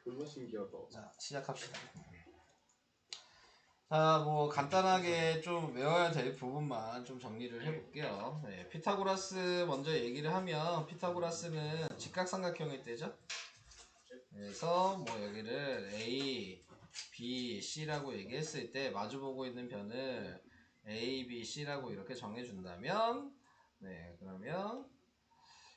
얼마나 신기하다. 자, 시작합시다. 자, 뭐 간단하게 좀 외워야 될 부분만 좀 정리를 해볼게요. 네, 피타고라스 먼저 얘기를 하면 피타고라스는 직각삼각형일 때죠. 그래서 뭐 여기를 A, B, C라고 얘기했을 때 마주보고 있는 변을 A, B, C라고 이렇게 정해준다면 네, 그러면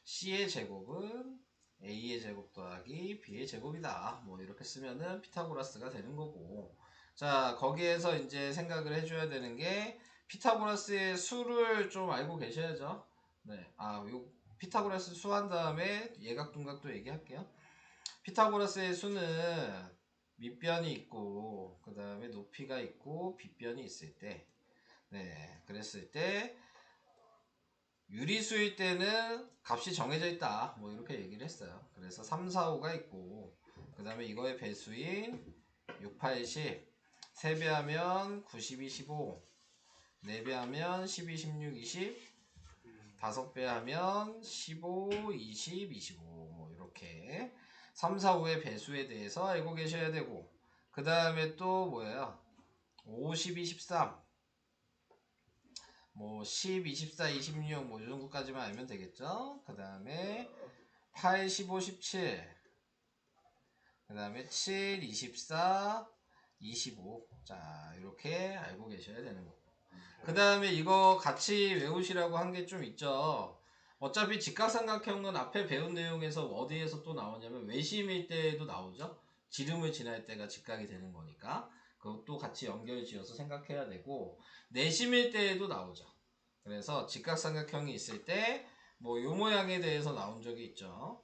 C의 제곱은 A의 제곱 더하기 B의 제곱이다. 뭐 이렇게 쓰면은 피타고라스가 되는 거고. 자, 거기에서 이제 생각을 해줘야 되는 게 피타고라스의 수를 좀 알고 계셔야죠. 네, 요 피타고라스 수 한 다음에 예각둔각도 얘기할게요. 피타고라스의 수는 밑변이 있고 그 다음에 높이가 있고 빗변이 있을 때, 네, 그랬을 때 유리수일 때는 값이 정해져 있다. 뭐 이렇게 얘기를 했어요. 그래서 3, 4, 5가 있고 그 다음에 이거의 배수인 6, 8, 10 3배하면 92, 15 4배하면 12, 16, 20 5배하면 15, 20, 25 뭐 이렇게 3, 4, 5의 배수에 대해서 알고 계셔야 되고 그 다음에 또 뭐예요? 5, 12, 13 뭐 10, 24, 26 뭐 이 정도까지만 알면 되겠죠. 그 다음에 8, 15, 17 그 다음에 7, 24, 25 자 이렇게 알고 계셔야 되는 거고 그 다음에 이거 같이 외우시라고 한 게 좀 있죠. 어차피 직각삼각형은 앞에 배운 내용에서 어디에서 또 나오냐면 외심일 때도 나오죠. 지름을 지날 때가 직각이 되는 거니까 그것도 같이 연결 지어서 생각해야 되고 내심일 때에도 나오죠. 그래서 직각삼각형이 있을 때 뭐 요 모양에 대해서 나온 적이 있죠.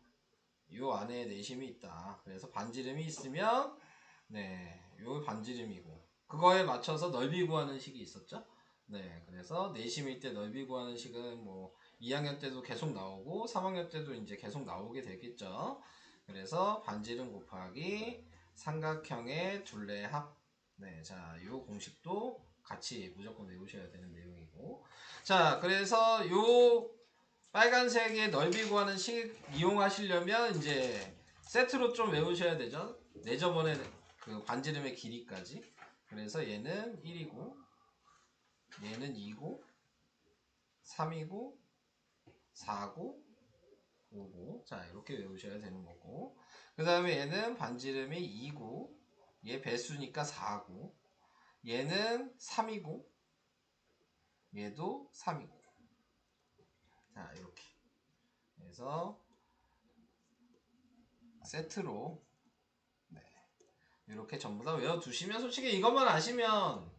요 안에 내심이 있다. 그래서 반지름이 있으면 네, 요 반지름이고 그거에 맞춰서 넓이 구하는 식이 있었죠. 네, 그래서 내심일 때 넓이 구하는 식은 뭐 2학년 때도 계속 나오고 3학년 때도 이제 계속 나오게 되겠죠. 그래서 반지름 곱하기 삼각형의 둘레 합. 네, 자, 요 공식도 같이 무조건 외우셔야 되는 내용이고. 자, 그래서 요 빨간색의 넓이 구하는 식 이용하시려면 이제 세트로 좀 외우셔야 되죠. 내저번에 그 반지름의 길이까지. 그래서 얘는 1이고 얘는 2고 3이고 4고 5고 자 이렇게 외우셔야 되는 거고 그 다음에 얘는 반지름이 2고 얘 배수니까 4고 얘는 3이고 얘도 3이고 자 이렇게 그래서 세트로 네, 이렇게 전부 다 외워두시면 솔직히 이것만 아시면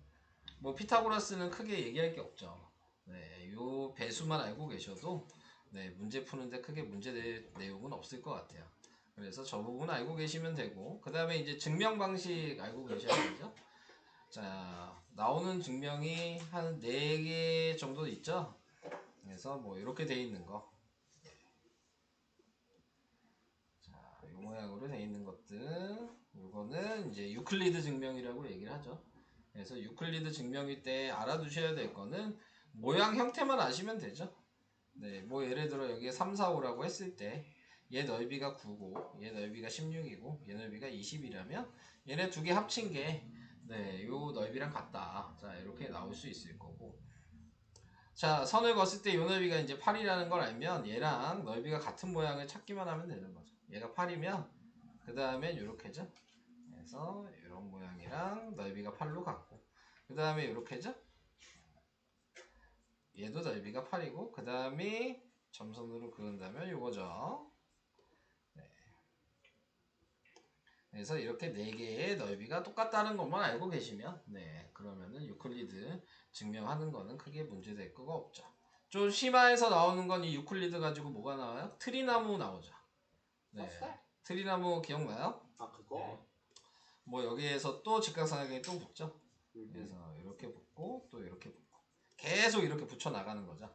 뭐 피타고라스는 크게 얘기할 게 없죠. 네, 요 배수만 알고 계셔도 네, 문제 푸는데 크게 문제 될 내용은 없을 것 같아요. 그래서 저 부분 알고 계시면 되고 그 다음에 이제 증명 방식 알고 계셔야 되죠. 자, 나오는 증명이 한 4개 정도 있죠. 그래서 뭐 이렇게 돼 있는 거, 자, 이 모양으로 돼 있는 것들, 이거는 이제 유클리드 증명이라고 얘기를 하죠. 그래서 유클리드 증명일 때 알아두셔야 될 거는 모양 형태만 아시면 되죠. 네, 뭐 예를 들어 여기에 3, 4, 5라고 했을 때 얘 넓이가 9고 얘 넓이가 16이고 얘 넓이가 20이라면 얘네 두 개 합친 게 네, 요 넓이랑 같다. 자, 이렇게 나올 수 있을 거고. 자, 선을 그었을 때 요 넓이가 이제 8이라는 걸 알면 얘랑 넓이가 같은 모양을 찾기만 하면 되는 거죠. 얘가 8이면 그 다음에 요렇게죠. 그래서 이런 모양이랑 넓이가 8로 같고 그 다음에 요렇게죠. 얘도 넓이가 8이고 그 다음에 점선으로 그은다면 요거죠. 네. 그래서 이렇게 4개의 넓이가 똑같다는 것만 알고 계시면 네, 그러면은 유클리드 증명하는 거는 크게 문제될 거가 없죠. 좀 심화해서 나오는 건 이 유클리드 가지고 뭐가 나와요? 트리나무 나오죠. 네. 트리나무 기억나요? 아 그거? 네. 뭐 여기에서 또 직각삼각형이 또 붙죠. 그래서 이렇게 붙고 또 이렇게 붙고 계속 이렇게 붙여 나가는 거죠.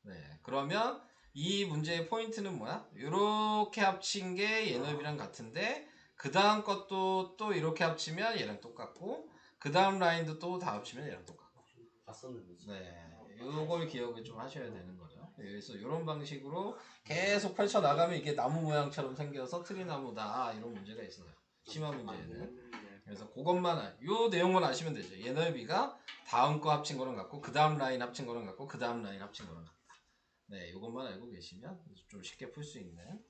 네, 그러면 이 문제의 포인트는 뭐야? 이렇게 합친 게 얘 넓이랑 같은데 그 다음 것도 또 이렇게 합치면 얘랑 똑같고 그 다음 라인도 또 다 합치면 얘랑 똑같고. 봤었는데. 네, 요걸 기억을 좀 하셔야 되는 거죠. 그래서 이런 방식으로 계속 펼쳐 나가면 이게 나무 모양처럼 생겨서 트리나무다 이런 문제가 있어요. 심화 문제에는. 그래서 그것만 요 내용만 아시면 되죠. 얘 넓이가 다음 거 합친 거랑 같고 그 다음 라인 합친 거랑 같고 그 다음 라인 합친 거랑 같다. 네, 요것만 알고 계시면 좀 쉽게 풀 수 있는.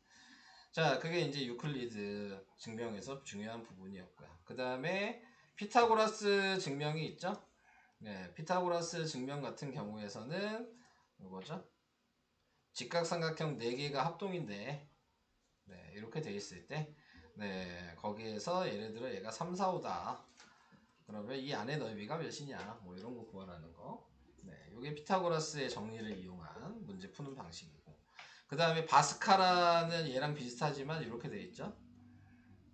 자, 그게 이제 유클리드 증명에서 중요한 부분이었고요. 그 다음에 피타고라스 증명이 있죠. 네, 피타고라스 증명 같은 경우에서는 이거죠. 직각삼각형 4개가 합동인데, 네, 이렇게 돼 있을 때, 네, 거기에서 예를 들어 얘가 3, 4, 5다. 그러면 이 안의 넓이가 몇이냐, 뭐 이런 거 구하라는 거. 네, 이게 피타고라스의 정리를 이용한 문제 푸는 방식이고. 그 다음에 바스카라는 얘랑 비슷하지만 이렇게 돼 있죠.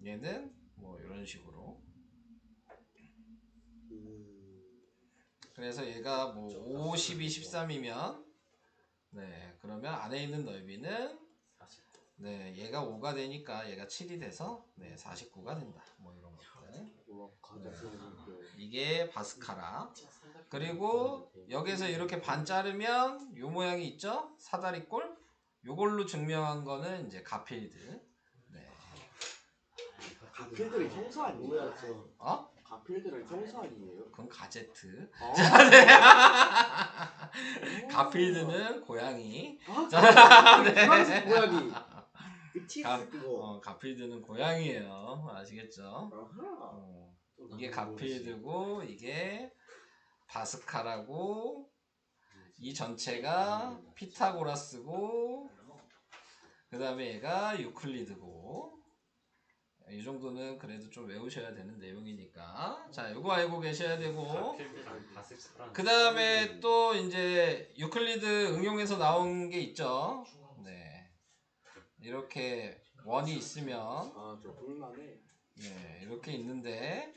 얘는 뭐 이런 식으로. 그래서 얘가 뭐 5, 12, 13이면 네, 그러면 안에 있는 넓이는 네, 얘가 5가 되니까 얘가 7이 돼서 네, 49가 된다. 뭐 이런 것들. 네. 이게 바스카라. 그리고 여기서 이렇게 반 자르면 요 모양이 있죠? 사다리꼴. 요걸로 증명한 거는 이제 가필드. 네. 가필드는 형사 아니에요? 어? 가필드는 형사 아니에요? 그건 가제트. 아, 가필드는 고양이. 네. 고양이. 그 티스 그거. 가필드는 고양이에요. 아시겠죠? 아하. 이게 가필드고 이게 바스카라고 이 전체가 피타고라스고 그 다음에 얘가 유클리드고 이 정도는 그래도 좀 외우셔야 되는 내용이니까 자 요거 알고 계셔야 되고 그 다음에 또 이제 유클리드 응용에서 나온 게 있죠. 네 이렇게 원이 있으면 저 불만해. 네 이렇게 있는데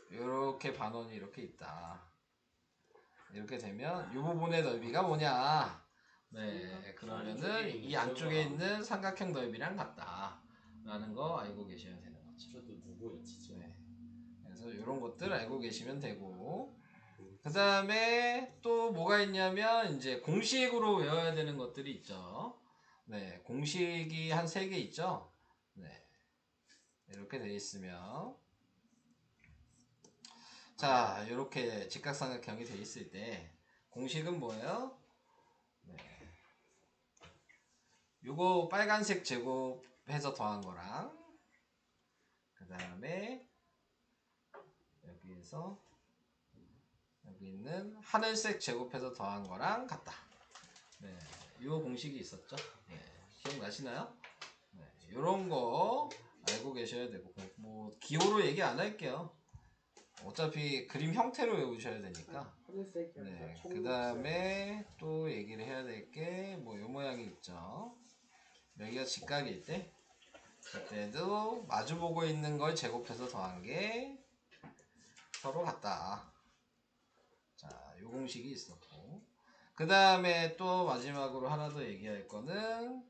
이렇게 반원이 이렇게 있다. 이렇게 되면 이 부분의 넓이가 뭐냐? 네, 그러면은 이 안쪽에 있는 삼각형 넓이랑 같다라는 거 알고 계셔야 되는 거죠. 저도 누구였지? 네. 그래서 이런 것들 알고 계시면 되고, 그 다음에 또 뭐가 있냐면 이제 공식으로 외워야 되는 것들이 있죠. 네, 공식이 한 3개 있죠. 네, 이렇게 돼 있으면. 자, 이렇게 직각삼각형이 돼 있을 때 공식은 뭐예요? 네. 요거 빨간색 제곱해서 더한 거랑 그 다음에 여기에서 여기 있는 하늘색 제곱해서 더한 거랑 같다. 네, 요 공식이 있었죠. 네, 기억나시나요? 네, 요런 거 알고 계셔야 되고 뭐 기호로 얘기 안 할게요. 어차피 그림 형태로 외우셔야 되니까. 네, 그 다음에 또 얘기를 해야 될 게 뭐 요 모양이 있죠. 여기가 직각일 때 그때도 마주보고 있는 걸 제곱해서 더한 게 서로 같다. 자, 요 공식이 있었고 그 다음에 또 마지막으로 하나 더 얘기할 거는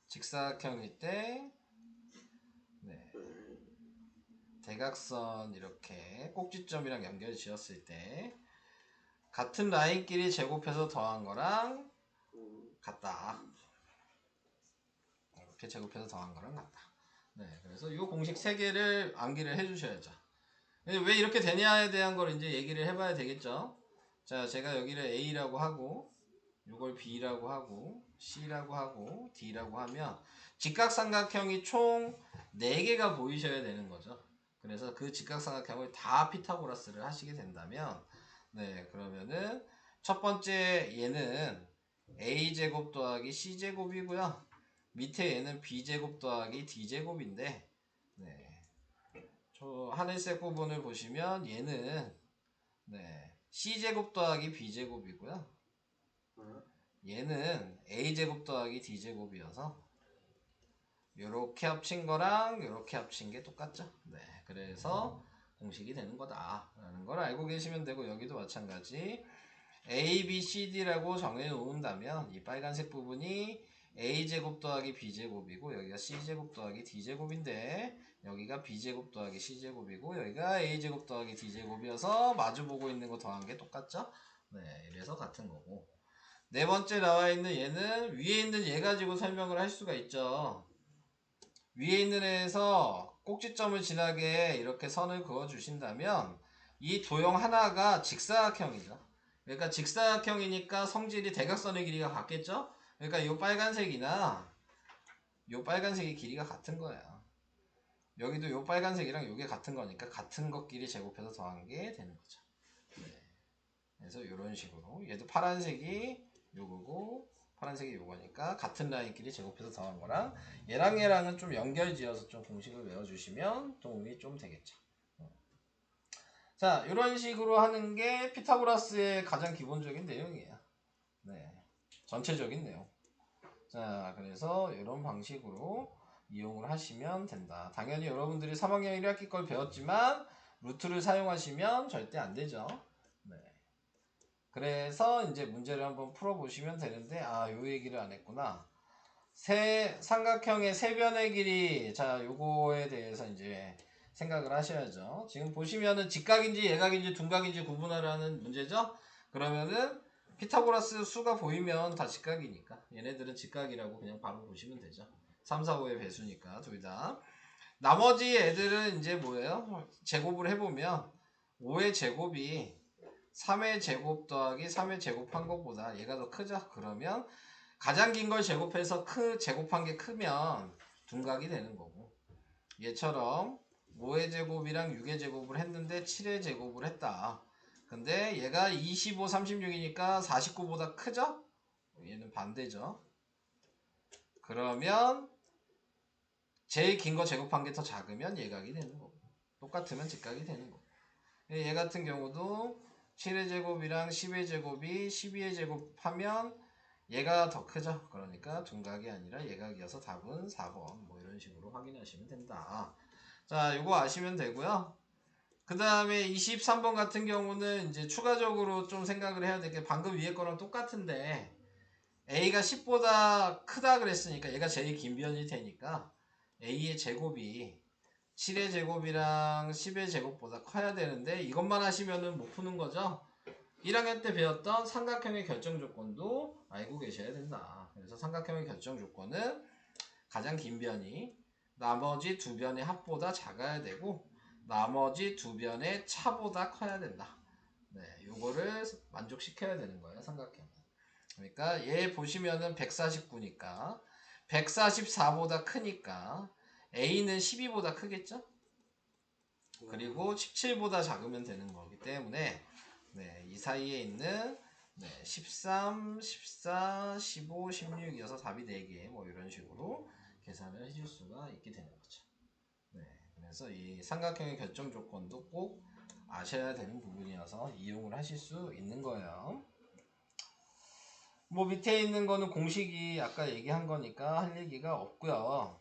직사각형일 때 네. 대각선 이렇게 꼭지점이랑 연결 지었을 때 같은 라인끼리 제곱해서 더한 거랑 같다. 이렇게 제곱해서 더한 거랑 같다. 네, 그래서 이 공식 3개를 암기를 해주셔야죠. 왜 이렇게 되냐에 대한 걸 이제 얘기를 해봐야 되겠죠. 자, 제가 여기를 A라고 하고 이걸 B라고 하고 C라고 하고 D라고 하면 직각삼각형이 총 4개가 보이셔야 되는 거죠. 그래서 그 직각삼각형을 다 피타고라스를 하시게 된다면 네, 그러면은 첫 번째 얘는 A제곱 더하기 C제곱이고요. 밑에 얘는 B제곱 더하기 D제곱인데 네, 저 하늘색 부분을 보시면 얘는 네, C제곱 더하기 B제곱이고요. 얘는 A제곱 더하기 D제곱이어서 요렇게 합친 거랑 요렇게 합친 게 똑같죠. 네, 그래서 공식이 되는 거다 라는 걸 알고 계시면 되고 여기도 마찬가지 A, B, C, D라고 정해 놓는다면 이 빨간색 부분이 A제곱 더하기 B제곱이고 여기가 C제곱 더하기 D제곱인데 여기가 B제곱 더하기 C제곱이고 여기가 A제곱 더하기 D제곱이어서 마주보고 있는 거 더한 게 똑같죠? 네, 이래서 같은 거고 네 번째 나와 있는 얘는 위에 있는 얘 가지고 설명을 할 수가 있죠. 위에 있는 애에서 꼭지점을 지나게 이렇게 선을 그어 주신다면 이 도형 하나가 직사각형이죠. 그러니까 직사각형이니까 성질이 대각선의 길이가 같겠죠? 그러니까 이 빨간색이나 이 빨간색의 길이가 같은 거야. 여기도 이 빨간색이랑 이게 같은 거니까 같은 것끼리 제곱해서 더한 게 되는 거죠. 네. 그래서 이런 식으로 얘도 파란색이 요거고 파란색이 요거니까 같은 라인끼리 제곱해서 더한 거랑 얘랑은 좀 연결지어서 좀 공식을 외워주시면 도움이 좀 되겠죠. 자, 이런 식으로 하는 게 피타고라스의 가장 기본적인 내용이에요. 네, 전체적인 내용. 자, 그래서 이런 방식으로 이용을 하시면 된다. 당연히 여러분들이 3학년 1학기 걸 배웠지만 루트를 사용하시면 절대 안 되죠. 네. 그래서 이제 문제를 한번 풀어보시면 되는데, 아, 요 얘기를 안 했구나. 삼각형의 세변의 길이, 자, 요거에 대해서 이제 생각을 하셔야죠. 지금 보시면은 직각인지 예각인지 둔각인지 구분하라는 문제죠. 그러면은 피타고라스 수가 보이면 다 직각이니까 얘네들은 직각이라고 그냥 바로 보시면 되죠. 3, 4, 5의 배수니까 둘 다. 나머지 애들은 이제 뭐예요? 제곱을 해보면 5의 제곱이 3의 제곱 더하기 3의 제곱한 것보다 얘가 더 크죠? 그러면 가장 긴 걸 제곱해서 제곱한 게 크면 둔각이 되는 거고, 얘처럼 5의 제곱이랑 6의 제곱을 했는데 7의 제곱을 했다. 근데 얘가 25, 36이니까 49보다 크죠? 얘는 반대죠. 그러면 제일 긴 거 제곱한 게 더 작으면 예각이 되는 거고, 똑같으면 직각이 되는 거고. 얘 같은 경우도 7의 제곱이랑 10의 제곱이 12의 제곱하면 얘가 더 크죠. 그러니까 둔각이 아니라 예각이어서 답은 4번. 뭐 이런 식으로 확인하시면 된다. 자, 이거 아시면 되고요. 그 다음에 23번 같은 경우는 이제 추가적으로 좀 생각을 해야 될 게 방금 위에 거랑 똑같은데 A가 10보다 크다 그랬으니까 얘가 제일 긴 변이 되니까 A의 제곱이 7의 제곱이랑 10의 제곱보다 커야 되는데 이것만 하시면은 못 푸는 거죠. 1학년 때 배웠던 삼각형의 결정 조건도 알고 계셔야 된다. 그래서 삼각형의 결정 조건은 가장 긴 변이 나머지 두 변의 합보다 작아야 되고 나머지 두 변의 차보다 커야 된다. 네, 요거를 만족시켜야 되는 거예요, 삼각형. 그러니까 얘 보시면은 149니까 144보다 크니까 A는 12보다 크겠죠? 그리고 17보다 작으면 되는 거기 때문에 네, 이 사이에 있는 13, 14, 15, 16이어서 답이 4개 뭐 이런 식으로 계산을 해줄 수가 있게 되는 거죠. 네, 그래서 이 삼각형의 결정 조건도 꼭 아셔야 되는 부분이어서 이용을 하실 수 있는 거예요. 뭐 밑에 있는 거는 공식이 아까 얘기한 거니까 할 얘기가 없고요.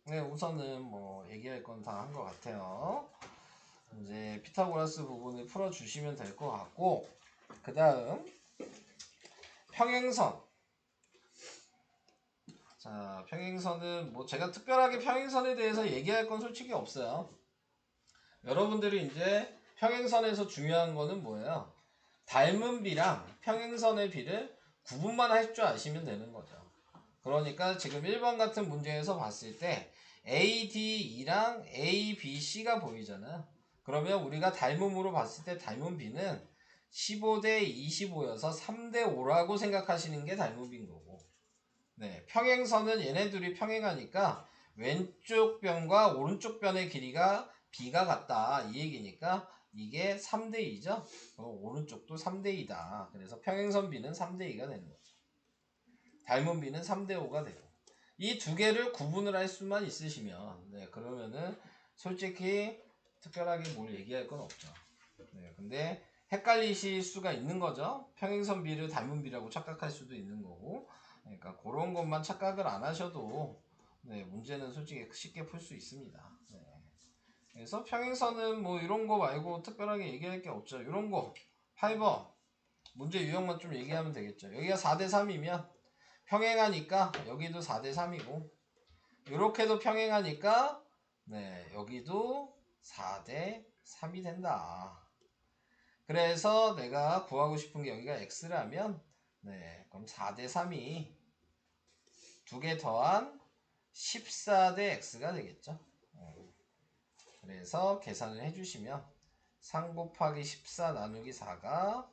네, 우선은 뭐 얘기할 건 다 한 것 같아요. 이제 피타고라스 부분을 풀어주시면 될 것 같고, 그 다음 평행선. 자, 평행선은 뭐 제가 특별하게 평행선에 대해서 얘기할 건 솔직히 없어요. 여러분들이 이제 평행선에서 중요한 거는 뭐예요? 닮은 비랑 평행선의 비를 구분만 할 줄 아시면 되는 거죠. 그러니까 지금 1번 같은 문제에서 봤을 때 ADE랑 ABC가 보이잖아요. 그러면 우리가 닮음으로 봤을 때 닮은 비는 15대 25여서 3대 5라고 생각하시는 게 닮은 비인 거고, 네, 평행선은 얘네들이 평행하니까 왼쪽 변과 오른쪽 변의 길이가 b가 같다 이 얘기니까 이게 3대 2죠. 오른쪽도 3대 2다. 그래서 평행선 b는 3대 2가 되는 거죠. 닮은 b는 3대 5가 되고, 이 두 개를 구분을 할 수만 있으시면 네, 그러면은 솔직히 특별하게 뭘 얘기할 건 없죠. 네, 근데 헷갈리실 수가 있는 거죠. 평행선 b를 닮은 b라고 착각할 수도 있는 거고, 그러니까 그런 것만 착각을 안 하셔도 네, 문제는 솔직히 쉽게 풀 수 있습니다. 네. 그래서 평행선은 뭐 이런 거 말고 특별하게 얘기할 게 없죠. 이런 거 8번 문제 유형만 좀 얘기하면 되겠죠. 여기가 4대 3이면 평행하니까 여기도 4대 3이고, 이렇게도 평행하니까 네, 여기도 4대 3이 된다. 그래서 내가 구하고 싶은 게 여기가 x라면 네, 그럼 4대 3이 두 개 더한 14 대 x가 되겠죠. 그래서 계산을 해주시면 3 곱하기 14 나누기 4가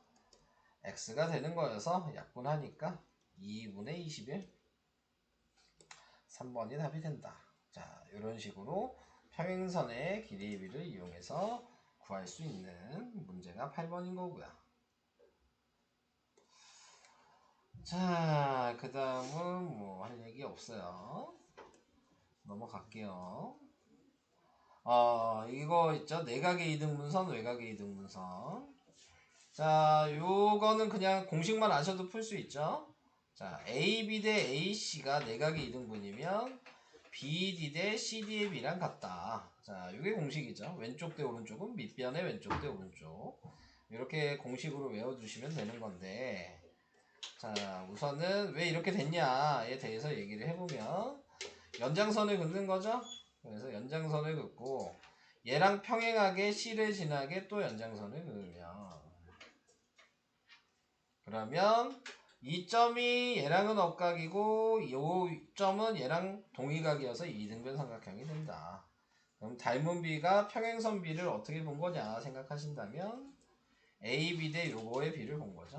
x가 되는 거여서 약분하니까 2분의 21 3번이 답이 된다. 자, 이런 식으로 평행선의 길이의 비를 이용해서 구할 수 있는 문제가 8번인 거고요. 자, 그 다음은 뭐 할 얘기 없어요. 넘어갈게요. 이거 있죠? 내각의 이등분선, 외각의 이등분선. 자, 요거는 그냥 공식만 아셔도 풀 수 있죠? 자, AB 대 AC가 내각의 이등분이면 BD 대 CD의 비랑 같다. 자, 이게 공식이죠. 왼쪽 대 오른쪽은 밑변의 왼쪽 대 오른쪽. 이렇게 공식으로 외워두시면 되는 건데, 자, 우선은 왜 이렇게 됐냐에 대해서 얘기를 해보면, 연장선을 긋는 거죠. 그래서 연장선을 긋고 얘랑 평행하게 C를 지나게 또 연장선을 그으면, 그러면 이 점이 얘랑은 억각이고 이 점은 얘랑 동의각이어서 이등변 삼각형이 된다. 그럼 닮은 비가 평행선 비를 어떻게 본 거냐 생각하신다면 AB 대 요거의 비를 본 거죠.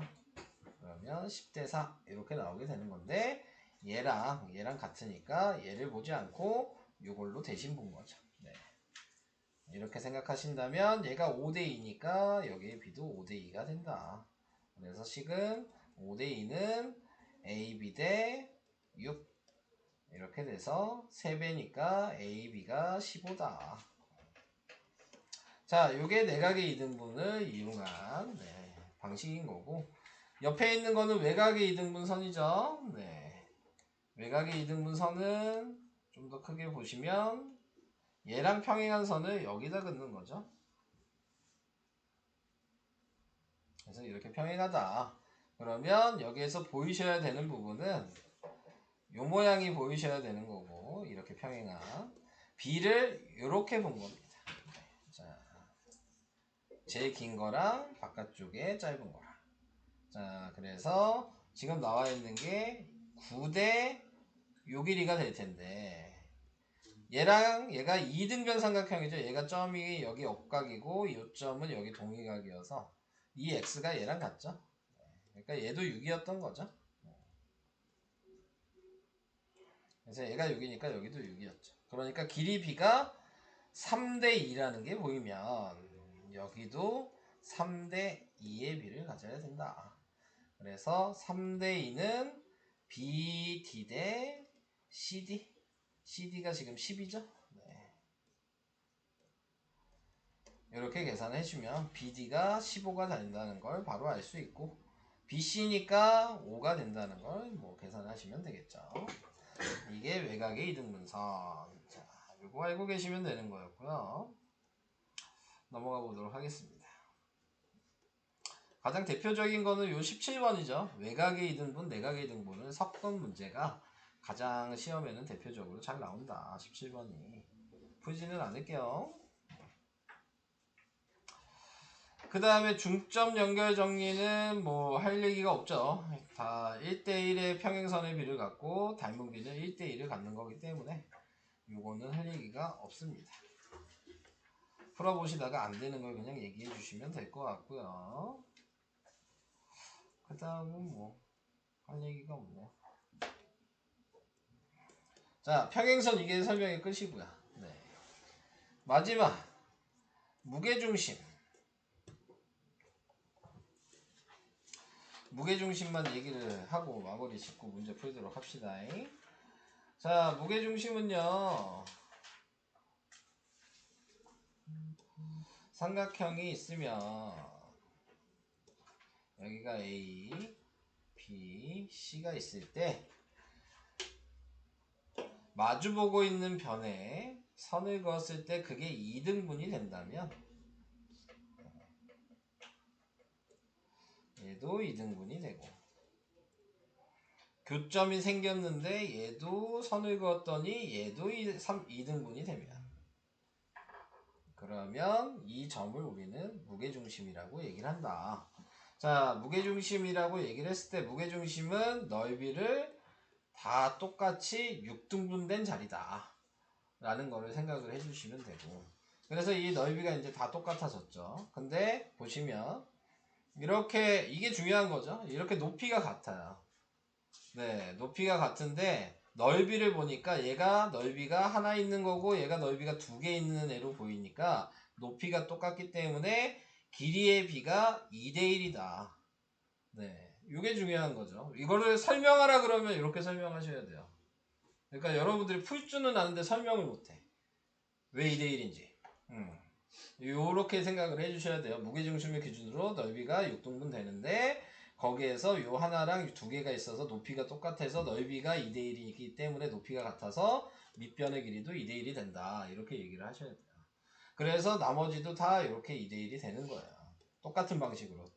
그러면 10대 4 이렇게 나오게 되는 건데, 얘랑 같으니까 얘를 보지 않고 요걸로 대신 본 거죠. 네. 이렇게 생각하신다면 얘가 5대 2니까 여기에 비도 5대 2가 된다. 그래서 식은 5대 2는 AB 대 6 이렇게 돼서 3배니까 AB가 15다. 자, 요게 내각의 이등분을 이용한 방식인 거고, 옆에 있는 거는 외각의 이등분선이죠. 네. 외각의 이등분선은 좀 더 크게 보시면 얘랑 평행한 선을 여기다 긋는 거죠. 그래서 이렇게 평행하다. 그러면 여기에서 보이셔야 되는 부분은 요 모양이 보이셔야 되는 거고, 이렇게 평행한 B를 이렇게 본 겁니다. 자, 제일 긴 거랑 바깥쪽에 짧은 거랑. 자, 그래서 지금 나와 있는 게 9대 요 길이가 될 텐데, 얘랑 얘가 이등변 삼각형이죠. 얘가 점이 여기 억각이고 이 점은 여기 동의각이어서 이 x가 얘랑 같죠. 그러니까 얘도 6이었던 거죠. 그래서 얘가 6이니까 여기도 6이었죠. 그러니까 길이 b가 3대 2라는 게 보이면 여기도 3대 2의 비를 가져야 된다. 그래서 3대 2는 BD 대 CD. CD가 지금 10이죠. 네. 이렇게 계산해 주면 BD가 15가 된다는 걸 바로 알 수 있고, BC니까 5가 된다는 걸 뭐 계산하시면 되겠죠. 이게 외곽의 이등분선. 자, 이거 알고 계시면 되는 거였고요. 넘어가 보도록 하겠습니다. 가장 대표적인 거는 요 17번이죠. 외곽의 이등분, 내각의 이등분을 섞은 문제가 가장 시험에는 대표적으로 잘 나온다. 17번이. 풀지는 않을게요. 그 다음에 중점 연결 정리는 뭐 할 얘기가 없죠. 다 1대1의 평행선의 비를 갖고 닮은 비는 1대1을 갖는 거기 때문에 요거는 할 얘기가 없습니다. 풀어보시다가 안 되는 걸 그냥 얘기해 주시면 될 것 같고요. 그 다음은 뭐 할 얘기가 없네요. 자, 평행선 이게 설명이 끝이고요. 네. 마지막 무게중심. 무게중심만 얘기를 하고 마무리 짓고 문제 풀도록 합시다. 자, 무게중심은요, 삼각형이 있으면 여기가 A, B, C가 있을 때 마주보고 있는 변에 선을 그었을 때 그게 2등분이 된다면 얘도 2등분이 되고, 교점이 생겼는데 얘도 선을 그었더니 얘도 2등분이 되면, 그러면 이 점을 우리는 무게중심이라고 얘기를 한다. 자, 무게중심이라고 얘기를 했을 때 무게중심은 넓이를 다 똑같이 6등분된 자리다 라는 거를 생각을 해주시면 되고, 그래서 이 넓이가 이제 다 똑같아졌죠. 근데 보시면 이렇게, 이게 중요한 거죠. 이렇게 높이가 같아요. 네, 높이가 같은데 넓이를 보니까 얘가 넓이가 하나 있는 거고 얘가 넓이가 두 개 있는 애로 보이니까 높이가 똑같기 때문에 길이의 비가 2대1이다. 네, 이게 중요한 거죠. 이거를 설명하라 그러면 이렇게 설명하셔야 돼요. 그러니까 여러분들이 풀 줄은 아는데 설명을 못해. 왜 2대1인지. 요렇게 생각을 해주셔야 돼요. 무게중심의 기준으로 넓이가 6등분 되는데 거기에서 요 하나랑 두 개가 있어서 높이가 똑같아서 넓이가 2대1이기 때문에 높이가 같아서 밑변의 길이도 2대1이 된다. 이렇게 얘기를 하셔야 돼요. 그래서 나머지도 다 이렇게 2대1이 되는 거예요. 똑같은 방식으로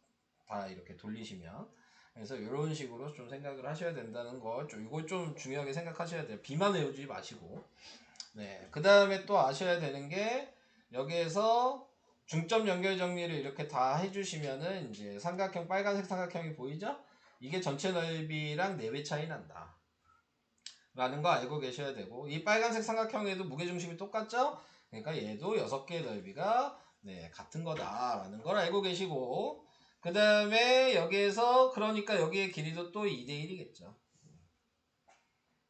다 이렇게 돌리시면. 그래서 이런 식으로 좀 생각을 하셔야 된다는 거, 이걸 좀 중요하게 생각하셔야 돼요. 비만 외우지 마시고. 네, 그 다음에 또 아셔야 되는 게 여기에서 중점 연결 정리를 이렇게 다 해주시면은 이제 삼각형, 빨간색 삼각형이 보이죠? 이게 전체 넓이랑 4배 차이 난다 라는 거 알고 계셔야 되고, 이 빨간색 삼각형에도 무게중심이 똑같죠? 그러니까 얘도 6개의 넓이가 네, 같은 거다 라는 걸 알고 계시고, 그 다음에 여기에서 그러니까 여기의 길이도 또 2대1이겠죠.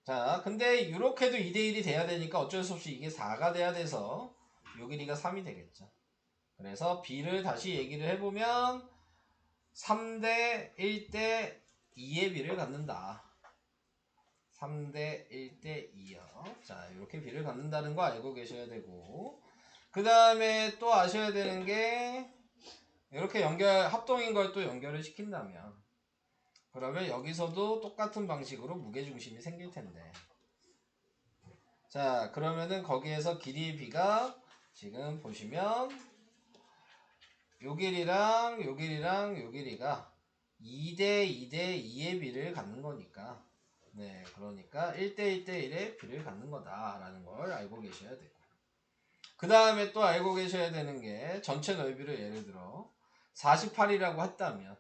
자, 근데 이렇게도 2대1이 돼야 되니까 어쩔 수 없이 이게 4가 돼야 돼서 요 길이가 3이 되겠죠. 그래서 B를 다시 얘기를 해보면 3대 1대 2의 B를 갖는다. 3대 1대 2요. 자, 이렇게 B를 갖는다는 거 알고 계셔야 되고, 그 다음에 또 아셔야 되는 게 이렇게 합동인 걸 또 연결을 시킨다면 그러면 여기서도 똑같은 방식으로 무게중심이 생길 텐데, 자, 그러면은 거기에서 길이의 B가 지금 보시면 요 길이랑 요 길이랑 요 길이가 2대 2대 2의 B를 갖는 거니까, 네, 그러니까 1대 1대 1의 B를 갖는 거다라는 걸 알고 계셔야 되고, 그 다음에 또 알고 계셔야 되는 게 전체 넓이를 예를 들어 48이라고 했다면,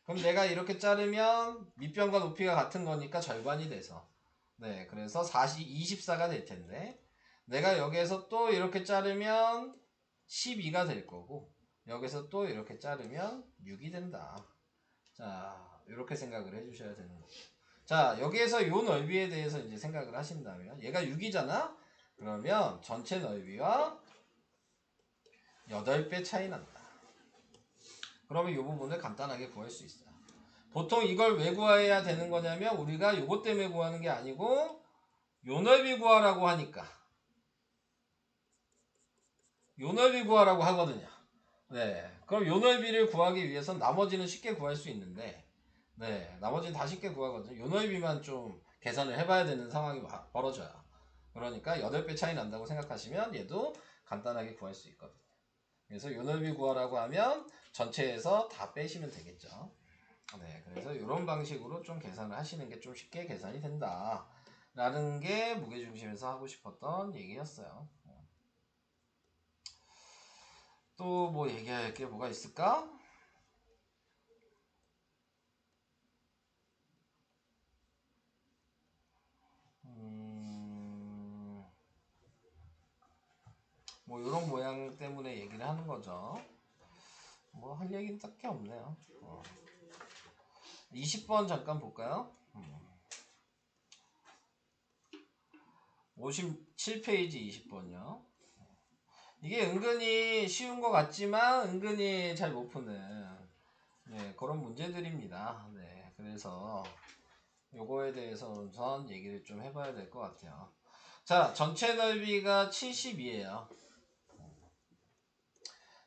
그럼 내가 이렇게 자르면 밑변과 높이가 같은 거니까 절반이 돼서, 네, 그래서 24가 될 텐데, 내가 여기에서 또 이렇게 자르면 12가 될 거고, 여기서 또 이렇게 자르면 6이 된다. 자, 이렇게 생각을 해주셔야 되는 거죠. 자, 여기에서 이 넓이에 대해서 이제 생각을 하신다면, 얘가 6이잖아? 그러면 전체 넓이와 8배 차이 난다. 그러면 이 부분을 간단하게 구할 수 있어요. 보통 이걸 왜 구해야 되는 거냐면, 우리가 요것 때문에 구하는 게 아니고 요 넓이 구하라고 하니까 요 넓이 구하라고 하거든요. 네, 그럼 요 넓이를 구하기 위해선 나머지는 쉽게 구할 수 있는데, 네, 나머지는 다 쉽게 구하거든요. 요 넓이만 좀 계산을 해봐야 되는 상황이 벌어져요. 그러니까 8배 차이 난다고 생각하시면 얘도 간단하게 구할 수 있거든요. 그래서 요 넓이 구하라고 하면 전체에서 다 빼시면 되겠죠. 네, 그래서 이런 방식으로 좀 계산을 하시는 게 좀 쉽게 계산이 된다 라는 게 무게중심에서 하고 싶었던 얘기였어요. 또 뭐 얘기할 게 뭐가 있을까? 뭐 이런 모양 때문에 얘기를 하는 거죠. 뭐 할 얘기는 딱히 없네요. 20번 잠깐 볼까요? 57페이지 20번이요. 이게 은근히 쉬운 것 같지만 은근히 잘 못 푸는, 네, 그런 문제들입니다. 네, 그래서 요거에 대해서 우선 얘기를 좀 해봐야 될 것 같아요. 자, 전체 넓이가 70이에요.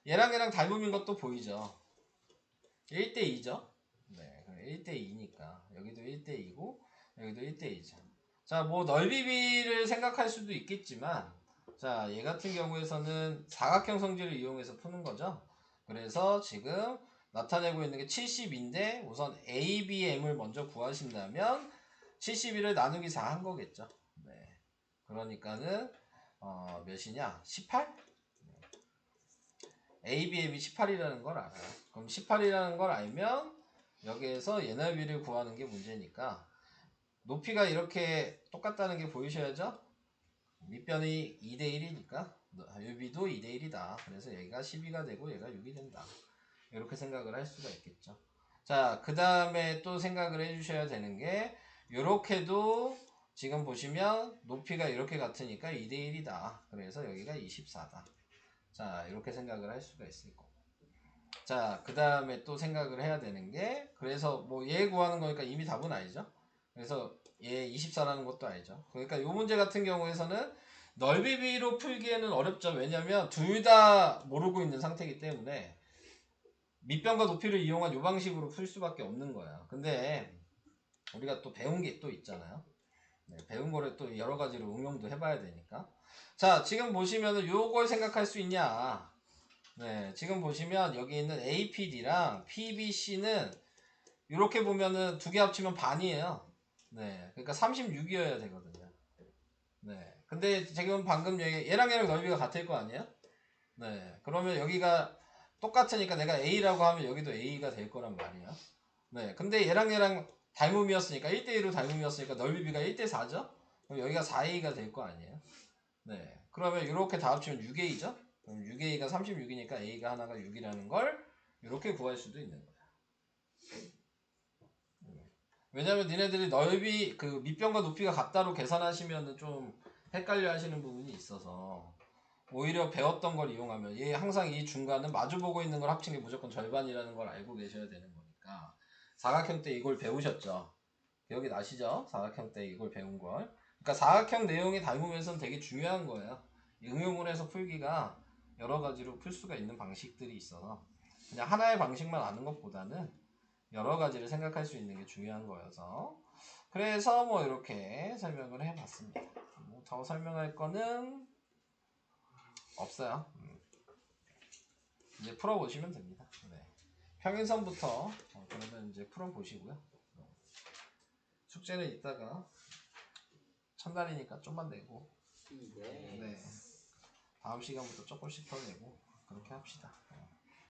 얘랑 닮음인 것도 보이죠. 1대2죠. 네, 1대2니까 여기도 1대2고 여기도 1대2죠. 자, 뭐 넓이비를 생각할 수도 있겠지만, 자, 얘 같은 경우에서는 사각형 성질을 이용해서 푸는 거죠. 그래서 지금 나타내고 있는 게 70인데 우선 A, B, M을 먼저 구하신다면 71을 나누기 4 한 거겠죠. 네, 그러니까는 몇이냐? 18? A, B, M이 18이라는 걸 알아요. 그럼 18이라는 걸 알면 여기에서 얘 넓이를 구하는 게 문제니까 높이가 이렇게 똑같다는 게 보이셔야죠? 밑변이 2대1이니까 유비도 2대1이다. 그래서 여기가 12가 되고 얘가 6이 된다. 이렇게 생각을 할 수가 있겠죠. 자, 그 다음에 또 생각을 해주셔야 되는 게 요렇게도 지금 보시면 높이가 이렇게 같으니까 2대1이다. 그래서 여기가 24다. 자, 이렇게 생각을 할 수가 있을 거고. 자, 그 다음에 또 생각을 해야 되는 게 그래서 뭐 얘 구하는 거니까 이미 답은 알죠. 그래서 얘 24라는 것도 알죠. 그러니까 이 문제 같은 경우에서는 넓이비로 풀기에는 어렵죠. 왜냐면 둘 다 모르고 있는 상태이기 때문에 밑변과 높이를 이용한 이 방식으로 풀 수밖에 없는 거야. 근데 우리가 또 배운 게 또 있잖아요. 네, 배운 거를 또 여러 가지로 응용도 해봐야 되니까. 자, 지금 보시면은 요걸 생각할 수 있냐. 네, 지금 보시면 여기 있는 APD랑 PBC는 이렇게 보면은 두 개 합치면 반이에요. 네, 그러니까 36이어야 되거든요. 네, 근데 지금 방금 얘랑 넓이가 같을 거 아니에요? 네, 그러면 여기가 똑같으니까 내가 A라고 하면 여기도 A가 될 거란 말이야. 네, 근데 얘랑 닮음이었으니까 1대1로 닮음이었으니까 넓이비가 1대4죠? 그럼 여기가 4A가 될 거 아니에요? 네, 그러면 이렇게 다 합치면 6A죠? 그럼 6A가 36이니까 A가 하나가 6이라는 걸 이렇게 구할 수도 있는 거야. 왜냐면 니네들이 넓이 그 밑변과 높이가 같다로 계산하시면은 좀 헷갈려 하시는 부분이 있어서 오히려 배웠던 걸 이용하면 얘 항상 이 중간은 마주보고 있는 걸 합친 게 무조건 절반이라는 걸 알고 계셔야 되는 거니까 사각형 때 이걸 배우셨죠? 기억이 나시죠? 사각형 때 이걸 배운 걸. 그러니까 사각형 내용이 닮으면서는 되게 중요한 거예요. 응용을 해서 풀기가 여러 가지로 풀 수가 있는 방식들이 있어서 그냥 하나의 방식만 아는 것보다는 여러 가지를 생각할 수 있는 게 중요한 거여서 그래서 뭐 이렇게 설명을 해봤습니다. 뭐 더 설명할 거는 없어요. 이제 풀어보시면 됩니다. 네. 평행선부터 그러면 이제 풀어보시고요. 숙제는 이따가 첫날이니까 좀만 내고 네. 네. 다음 시간부터 조금씩 더 내고 그렇게 합시다.